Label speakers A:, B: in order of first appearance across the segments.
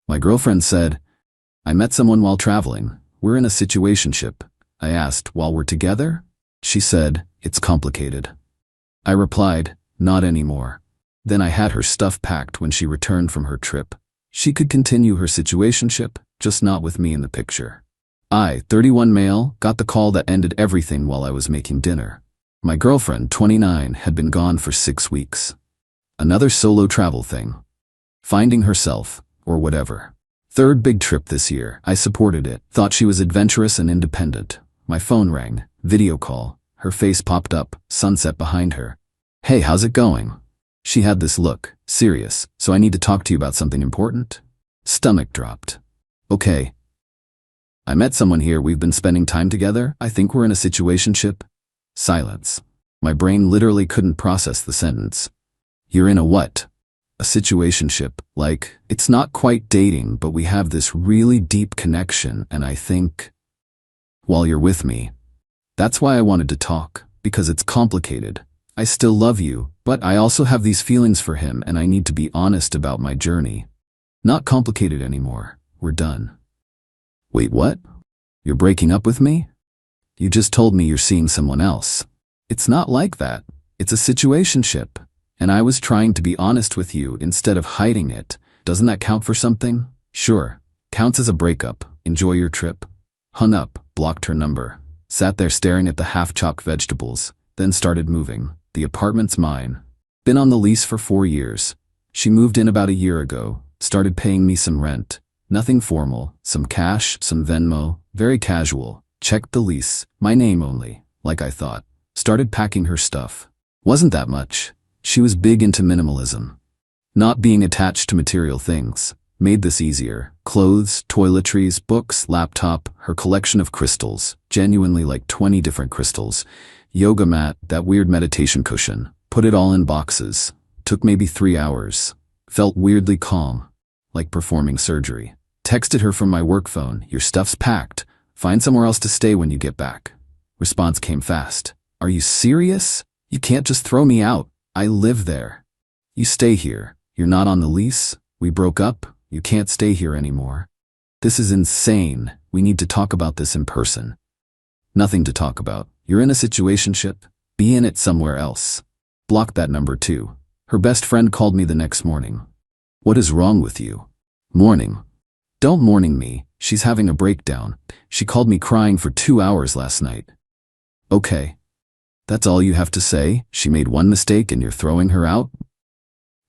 A: My girlfriend said, I met someone while traveling. We're in a situationship. I asked, while we're together? She said, it's complicated. I replied, not anymore. Then I had her stuff packed when she returned from her trip. She could continue her situationship, just not with me in the picture. I, 31 male, got the call that ended everything while I was making dinner. My girlfriend, 29, had been gone for 6 weeks. Another solo travel thing. Finding herself, or whatever. Third big trip this year. I supported it, thought she was adventurous and independent. My phone rang, video call. Her face popped up, sunset behind her. Hey, how's it going? She had this look, serious, so I need to talk to you about something important? Stomach dropped. Okay. I met someone here, we've been spending time together, I think we're in a situationship. Silence. My brain literally couldn't process the sentence. You're in a what? A situationship, like, it's not quite dating, but we have this really deep connection, and I think, while you're with me. That's why I wanted to talk, because it's complicated. I still love you, but I also have these feelings for him, and I need to be honest about my journey. Not complicated anymore. We're done. Wait, what? You're breaking up with me? You just told me you're seeing someone else. It's not like that. It's a situationship. And I was trying to be honest with you instead of hiding it. Doesn't that count for something? Sure. Counts as a breakup. Enjoy your trip. Hung up, blocked her number. Sat there staring at the half-chopped vegetables, then started moving. The apartment's mine. Been on the lease for 4 years. She moved in about a year ago, started paying me some rent. Nothing formal, some cash, some Venmo, very casual. Checked the lease, my name only, like I thought. Started packing her stuff. Wasn't that much. She was big into minimalism. Not being attached to material things. Made this easier. Clothes, toiletries, books, laptop, her collection of crystals. Genuinely like 20 different crystals. Yoga mat, that weird meditation cushion. Put it all in boxes. Took maybe 3 hours. Felt weirdly calm. Like performing surgery. Texted her from my work phone, your stuff's packed. Find somewhere else to stay when you get back. Response came fast. Are you serious? You can't just throw me out. I live there. You stay here. You're not on the lease. We broke up. You can't stay here anymore. This is insane. We need to talk about this in person. Nothing to talk about. You're in a situationship. Be in it somewhere else. Blocked that number too. Her best friend called me the next morning. What is wrong with you? Morning. Don't morning me. She's having a breakdown. She called me crying for 2 hours last night. Okay. That's all you have to say? She made one mistake and you're throwing her out?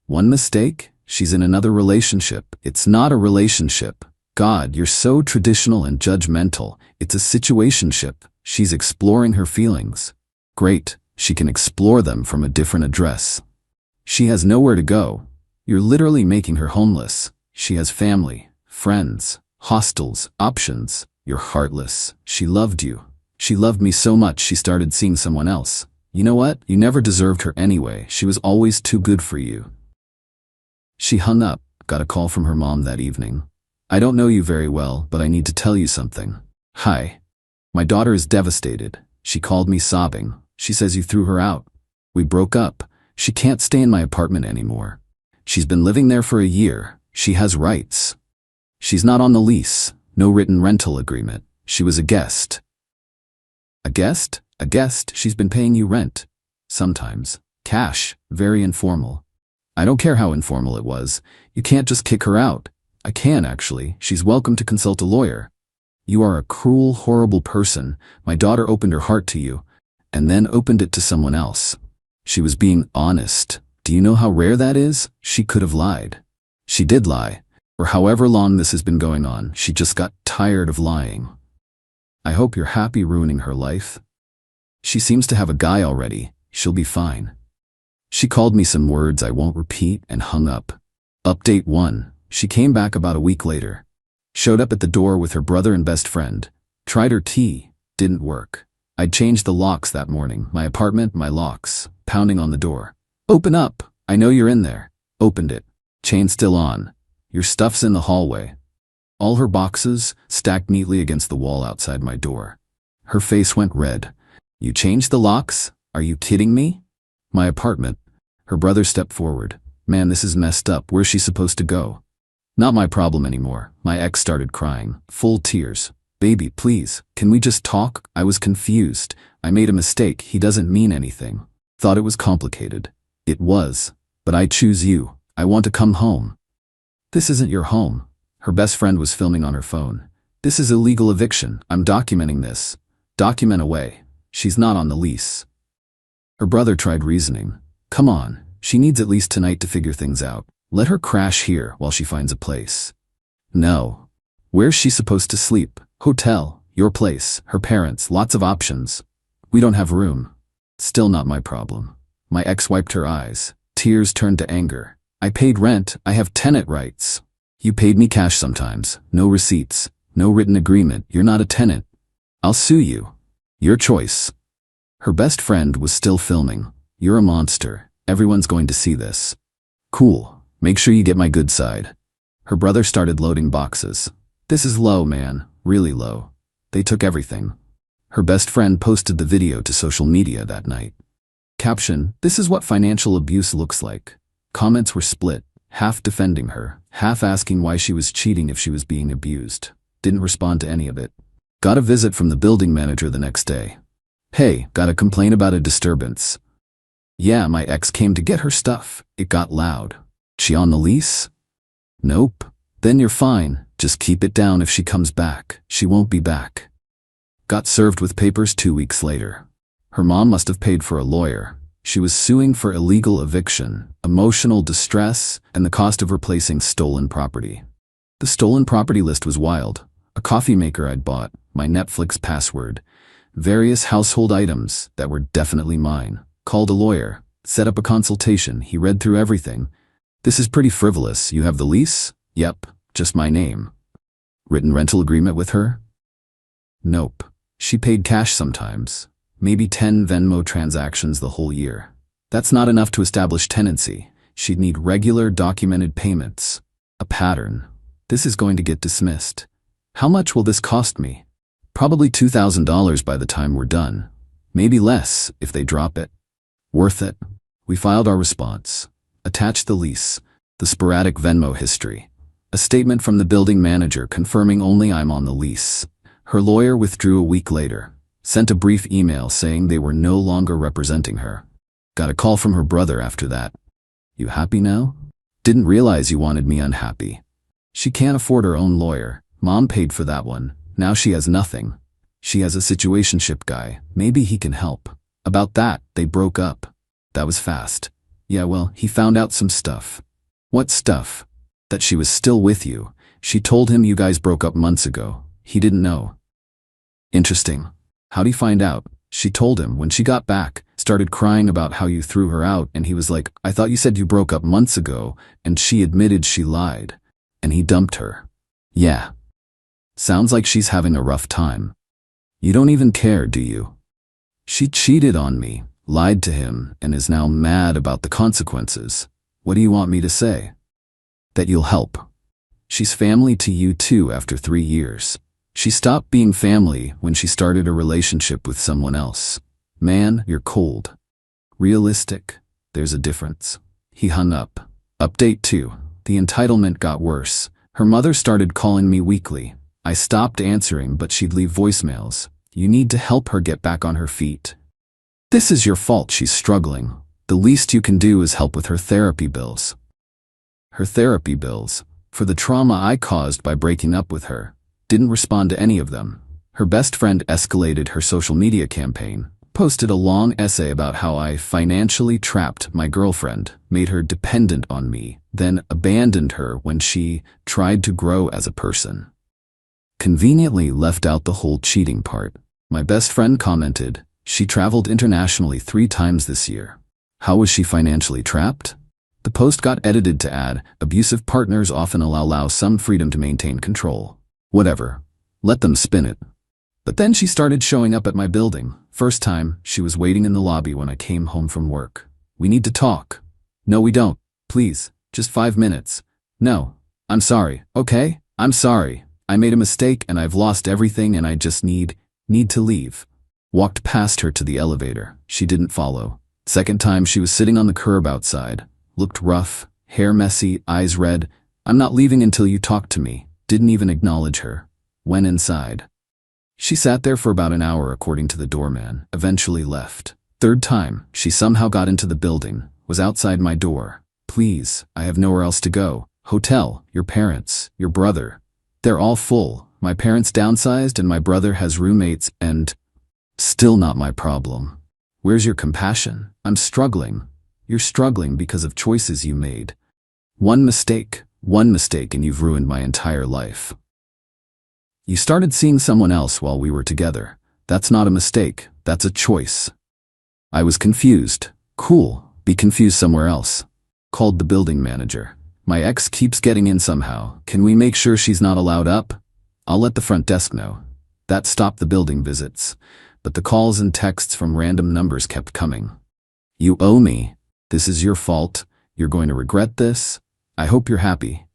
A: One mistake? She's in another relationship. It's not a relationship. God, you're so traditional and judgmental. It's a situationship. She's exploring her feelings. Great. She can explore them from a different address. She has nowhere to go. You're literally making her homeless. She has family, friends, hostels, options. You're heartless. She loved you. She loved me so much she started seeing someone else. You know what? You never deserved her anyway. She was always too good for you. She hung up, got a call from her mom that evening. I don't know you very well, but I need to tell you something. Hi. My daughter is devastated. She called me sobbing. She says you threw her out. We broke up. She can't stay in my apartment anymore. She's been living there for a year. She has rights. She's not on the lease. No written rental agreement. She was a guest. A guest? A guest. She's been paying you rent. Sometimes. Cash. Very informal. I don't care how informal it was. You can't just kick her out. I can, actually. She's welcome to consult a lawyer. You are a cruel, horrible person. My daughter opened her heart to you, and then opened it to someone else. She was being honest. Do you know how rare that is? She could have lied. She did lie. For however long this has been going on, she just got tired of lying. I hope you're happy ruining her life. She seems to have a guy already. She'll be fine. She called me some words I won't repeat and hung up. Update 1. She came back about a week later. Showed up at the door with her brother and best friend. Tried her tea. Didn't work. I'd changed the locks that morning. My apartment, my locks. Pounding on the door. Open up. I know you're in there. Opened it. Chain still on. Your stuff's in the hallway. All her boxes stacked neatly against the wall outside my door. Her face went red. You changed the locks? Are you kidding me? My apartment. Her brother stepped forward. Man, this is messed up. Where's she supposed to go? Not my problem anymore. My ex started crying, full tears. Baby, please, can we just talk? I was confused. I made a mistake. He doesn't mean anything. Thought it was complicated. It was. But I choose you. I want to come home. This isn't your home. Her best friend was filming on her phone. This is illegal eviction. I'm documenting this. Document away. She's not on the lease. Her brother tried reasoning. Come on, she needs at least tonight to figure things out. Let her crash here while she finds a place. No. Where's she supposed to sleep? Hotel, your place, her parents, lots of options. We don't have room. Still not my problem. My ex wiped her eyes. Tears turned to anger. I paid rent. I have tenant rights. You paid me cash sometimes. No receipts. No written agreement. You're not a tenant. I'll sue you. Your choice. Her best friend was still filming. You're a monster. Everyone's going to see this. Cool. Make sure you get my good side. Her brother started loading boxes. This is low, man. Really low. They took everything. Her best friend posted the video to social media that night. Caption, this is what financial abuse looks like. Comments were split, half defending her, half asking why she was cheating if she was being abused. Didn't respond to any of it. Got a visit from the building manager the next day. Hey, got a complaint about a disturbance. Yeah, my ex came to get her stuff. It got loud. She on the lease? Nope. Then you're fine. Just keep it down if she comes back. She won't be back. Got served with papers 2 weeks later. Her mom must have paid for a lawyer. She was suing for illegal eviction, emotional distress, and the cost of replacing stolen property. The stolen property list was wild. A coffee maker I'd bought, my Netflix password, various household items that were definitely mine. Called a lawyer, set up a consultation. He read through everything. This is pretty frivolous. You have the lease? Yep, just my name. Written rental agreement with her? Nope. She paid cash sometimes. Maybe 10 Venmo transactions the whole year. That's not enough to establish tenancy. She'd need regular documented payments. A pattern. This is going to get dismissed. How much will this cost me? Probably $2,000 by the time we're done. Maybe less if they drop it. Worth it. We filed our response. Attached the lease, the sporadic Venmo history. A statement from the building manager confirming only I'm on the lease. Her lawyer withdrew a week later. Sent a brief email saying they were no longer representing her. Got a call from her brother after that. You happy now? Didn't realize you wanted me unhappy. She can't afford her own lawyer. Mom paid for that one. Now she has nothing. She has a situationship guy. Maybe he can help. About that, they broke up. That was fast. Yeah, well, he found out some stuff. What stuff? That she was still with you. She told him you guys broke up months ago. He didn't know. Interesting. How'd he find out? She told him when she got back, started crying about how you threw her out, and he was like, I thought you said you broke up months ago, and she admitted she lied. And he dumped her. Yeah. Sounds like she's having a rough time. You don't even care, do you? She cheated on me, lied to him, and is now mad about the consequences. What do you want me to say? That you'll help. She's family to you too after 3 years. She stopped being family when she started a relationship with someone else. Man, you're cold. Realistic. There's a difference. He hung up. Update 2. The entitlement got worse. Her mother started calling me weekly. I stopped answering, but she'd leave voicemails. You need to help her get back on her feet. This is your fault she's struggling. The least you can do is help with her therapy bills. Her therapy bills. For the trauma I caused by breaking up with her. Didn't respond to any of them. Her best friend escalated her social media campaign, posted a long essay about how I financially trapped my girlfriend, made her dependent on me, then abandoned her when she tried to grow as a person. Conveniently left out the whole cheating part. My best friend commented, she traveled internationally 3 times this year. How was she financially trapped? The post got edited to add, abusive partners often allow some freedom to maintain control. Whatever. Let them spin it. But then she started showing up at my building. First time, she was waiting in the lobby when I came home from work. We need to talk. No, we don't. Please. Just 5 minutes. No. I'm sorry. Okay? I'm sorry. I made a mistake and I've lost everything and I just need to leave. Walked past her to the elevator. She didn't follow. Second time she was sitting on the curb outside. Looked rough, hair messy, eyes red. I'm not leaving until you talk to me. Didn't even acknowledge her. Went inside. She sat there for about an hour according to the doorman, eventually left. Third time, she somehow got into the building, was outside my door. Please, I have nowhere else to go. Hotel, your parents, your brother. They're all full. My parents downsized and my brother has roommates and… Still not my problem. Where's your compassion? I'm struggling. You're struggling because of choices you made. One mistake and you've ruined my entire life. You started seeing someone else while we were together. That's not a mistake, that's a choice. I was confused. Cool, be confused somewhere else. Called the building manager. My ex keeps getting in somehow. Can we make sure she's not allowed up? I'll let the front desk know. That stopped the building visits, but the calls and texts from random numbers kept coming. You owe me. This is your fault. You're going to regret this. I hope you're happy.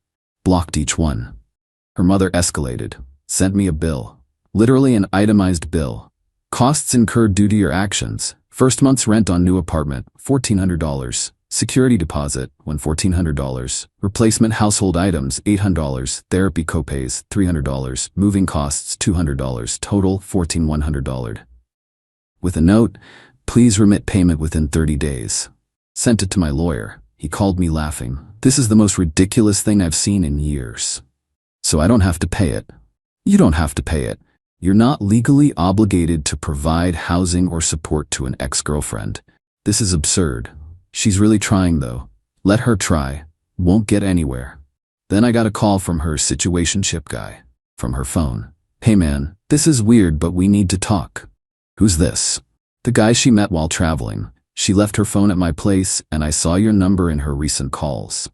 A: Blocked each one. Her mother escalated. Sent me a bill. Literally an itemized bill. Costs incurred due to your actions. First month's rent on new apartment, $1,400. Security deposit, $1,400. Replacement household items, $800. Therapy copays, $300. Moving costs, $200. Total, $1,100. With a note, please remit payment within 30 days. Sent it to my lawyer. He called me laughing. This is the most ridiculous thing I've seen in years. So I don't have to pay it. You don't have to pay it. You're not legally obligated to provide housing or support to an ex-girlfriend. This is absurd. She's really trying though. Let her try. Won't get anywhere. Then I got a call from her situationship guy. From her phone. Hey man, this is weird but we need to talk. Who's this? The guy she met while traveling. She left her phone at my place and I saw your number in her recent calls.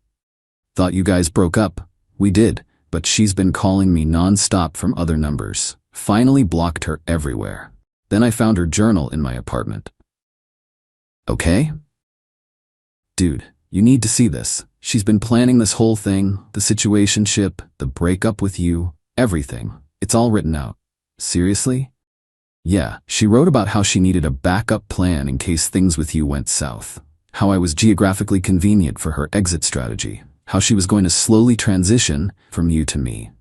A: Thought you guys broke up. We did, but she's been calling me non-stop from other numbers. Finally blocked her everywhere. Then I found her journal in my apartment. Okay? Dude, you need to see this. She's been planning this whole thing, the situationship, the breakup with you, everything. It's all written out. Seriously? Yeah, she wrote about how she needed a backup plan in case things with you went south. How I was geographically convenient for her exit strategy. How she was going to slowly transition from you to me.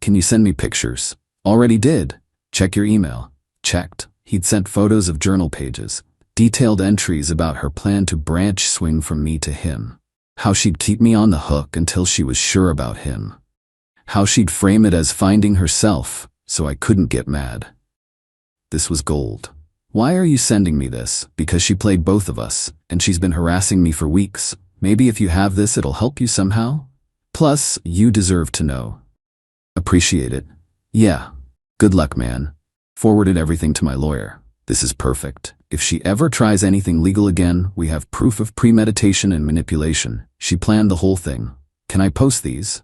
A: Can you send me pictures? Already did. Check your email. Checked. He'd sent photos of journal pages. Detailed entries about her plan to branch swing from me to him. How she'd keep me on the hook until she was sure about him. How she'd frame it as finding herself, so I couldn't get mad. This was gold. Why are you sending me this? Because she played both of us, and she's been harassing me for weeks. Maybe if you have this it'll help you somehow? Plus, you deserve to know. Appreciate it. Yeah. Good luck, man. Forwarded everything to my lawyer. This is perfect. If she ever tries anything legal again, we have proof of premeditation and manipulation. She planned the whole thing. Can I post these?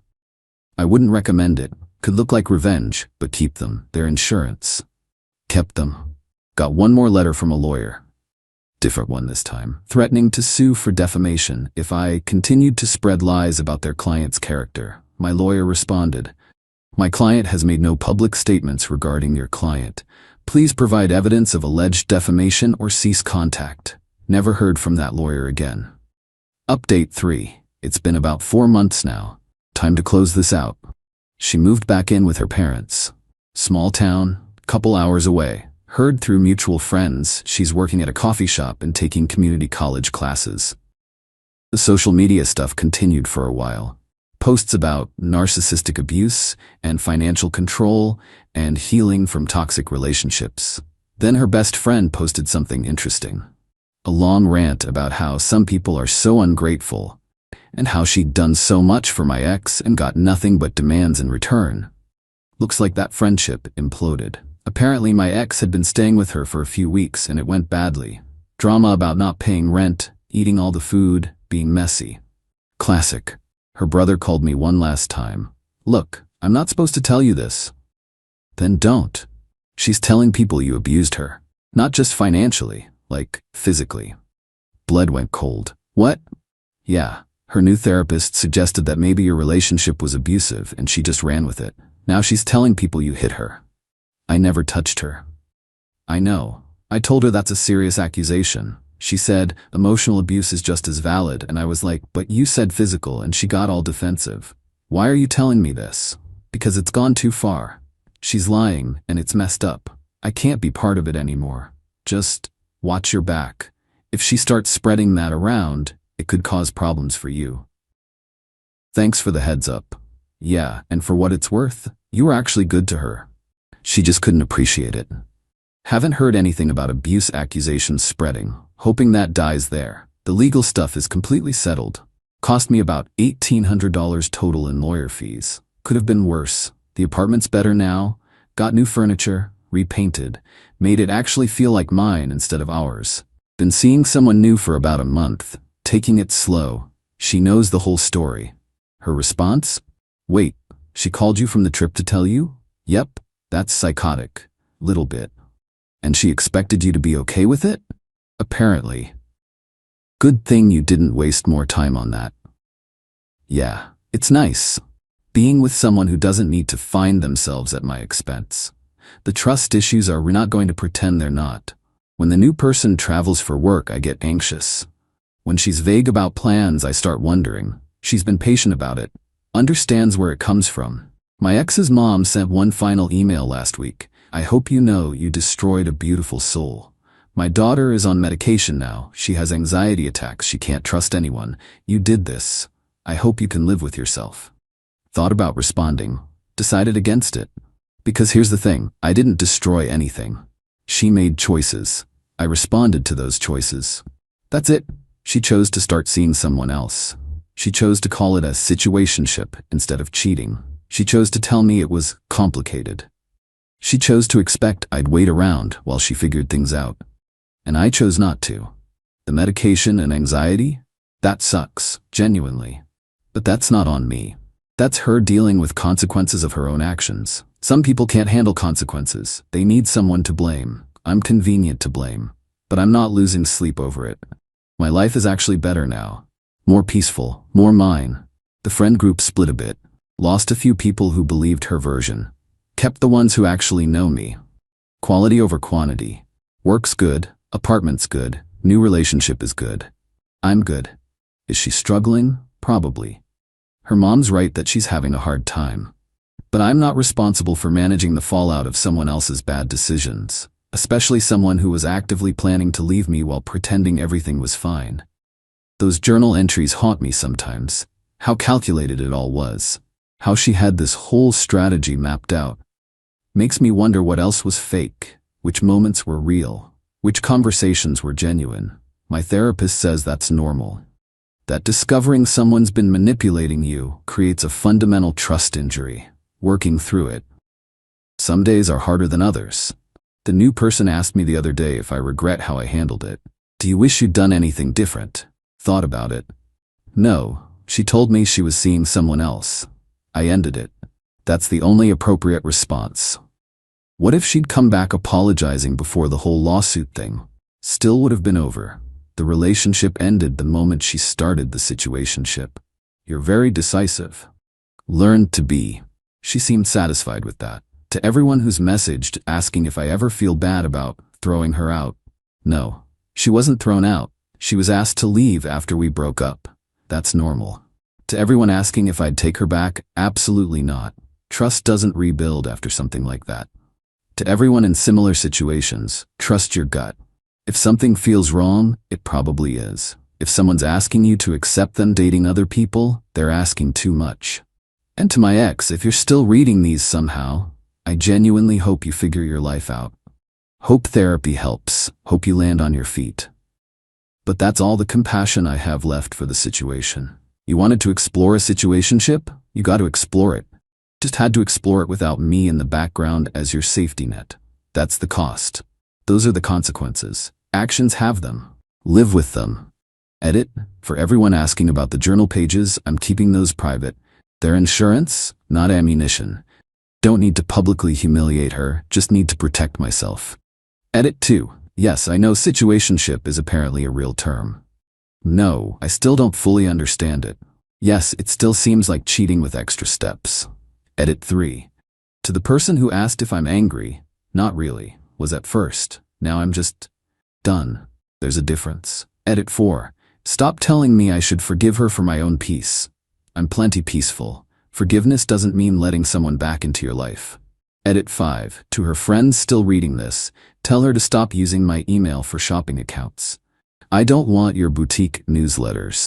A: I wouldn't recommend it. Could look like revenge, but keep them. They're insurance. Kept them. Got one more letter from a lawyer. Different one this time. Threatening to sue for defamation if I continued to spread lies about their client's character. My lawyer responded, my client has made no public statements regarding your client. Please provide evidence of alleged defamation or cease contact. Never heard from that lawyer again. Update 3. It's been about 4 months now. Time to close this out. She moved back in with her parents. Small town, couple hours away. Heard through mutual friends she's working at a coffee shop and taking community college classes. The social media stuff continued for a while. Posts about narcissistic abuse and financial control and healing from toxic relationships. Then her best friend posted something interesting. A long rant about how some people are so ungrateful and how she'd done so much for my ex and got nothing but demands in return. Looks like that friendship imploded. Apparently my ex had been staying with her for a few weeks and it went badly. Drama about not paying rent, eating all the food, being messy. Classic. Her brother called me one last time. Look, I'm not supposed to tell you this. Then don't. She's telling people you abused her. Not just financially, like physically. Blood went cold. What? Yeah, her new therapist suggested that maybe your relationship was abusive and she just ran with it. Now she's telling people you hit her. I never touched her. I know. I told her that's a serious accusation. She said, emotional abuse is just as valid, and I was like, but you said physical, and she got all defensive. Why are you telling me this? Because it's gone too far. She's lying, and it's messed up. I can't be part of it anymore. Just watch your back. If she starts spreading that around, it could cause problems for you. Thanks for the heads up. Yeah, and for what it's worth, you were actually good to her. She just couldn't appreciate it. Haven't heard anything about abuse accusations spreading, hoping that dies there. The legal stuff is completely settled. Cost me about $1,800 total in lawyer fees. Could have been worse. The apartment's better now, got new furniture, repainted, made it actually feel like mine instead of ours. Been seeing someone new for about a month, taking it slow. She knows the whole story. Her response? Wait, she called you from the trip to tell you? Yep, that's psychotic. Little bit. And she expected you to be okay with it? Apparently. Good thing you didn't waste more time on that. Yeah, it's nice. Being with someone who doesn't need to find themselves at my expense. The trust issues are we're not going to pretend they're not. When the new person travels for work, I get anxious. When she's vague about plans, I start wondering. She's been patient about it, understands where it comes from. My ex's mom sent one final email last week. I hope you know you destroyed a beautiful soul. My daughter is on medication now. She has anxiety attacks. She can't trust anyone. You did this. I hope you can live with yourself. Thought about responding. Decided against it. Because here's the thing. I didn't destroy anything. She made choices. I responded to those choices. That's it. She chose to start seeing someone else. She chose to call it a situationship instead of cheating. She chose to tell me it was complicated. She chose to expect I'd wait around while she figured things out. And I chose not to. The medication and anxiety? That sucks, genuinely. But that's not on me. That's her dealing with consequences of her own actions. Some people can't handle consequences. They need someone to blame. I'm convenient to blame. But I'm not losing sleep over it. My life is actually better now. More peaceful, more mine. The friend group split a bit. Lost a few people who believed her version. Kept the ones who actually know me. Quality over quantity. Work's good, apartment's good, new relationship is good. I'm good. Is she struggling? Probably. Her mom's right that she's having a hard time. But I'm not responsible for managing the fallout of someone else's bad decisions, especially someone who was actively planning to leave me while pretending everything was fine. Those journal entries haunt me sometimes. How calculated it all was. How she had this whole strategy mapped out. Makes me wonder what else was fake, which moments were real, which conversations were genuine. My therapist says that's normal. That discovering someone's been manipulating you creates a fundamental trust injury. Working through it. Some days are harder than others. The new person asked me the other day if I regret how I handled it. Do you wish you'd done anything different? Thought about it. No, she told me she was seeing someone else. I ended it. That's the only appropriate response. What if she'd come back apologizing before the whole lawsuit thing? Still would have been over. The relationship ended the moment she started the situationship. You're very decisive. Learned to be. She seemed satisfied with that. To everyone who's messaged asking if I ever feel bad about throwing her out. No, she wasn't thrown out. She was asked to leave after we broke up. That's normal. To everyone asking if I'd take her back, absolutely not. Trust doesn't rebuild after something like that. To everyone in similar situations, trust your gut. If something feels wrong, it probably is. If someone's asking you to accept them dating other people, they're asking too much. And to my ex, if you're still reading these somehow, I genuinely hope you figure your life out. Hope therapy helps. Hope you land on your feet. But that's all the compassion I have left for the situation. You wanted to explore a situationship? You got to explore it. Just had to explore it without me in the background as your safety net. That's the cost. Those are the consequences. Actions have them. Live with them. Edit. For everyone asking about the journal pages, I'm keeping those private. They're insurance, not ammunition. Don't need to publicly humiliate her, just need to protect myself. Edit 2. Yes, I know situationship is apparently a real term. No, I still don't fully understand it. Yes, it still seems like cheating with extra steps. Edit 3. To the person who asked if I'm angry, not really, was at first. Now I'm just done. There's a difference. Edit 4. Stop telling me I should forgive her for my own peace. I'm plenty peaceful. Forgiveness doesn't mean letting someone back into your life. Edit 5. To her friends still reading this, tell her to stop using my email for shopping accounts. I don't want your boutique newsletters.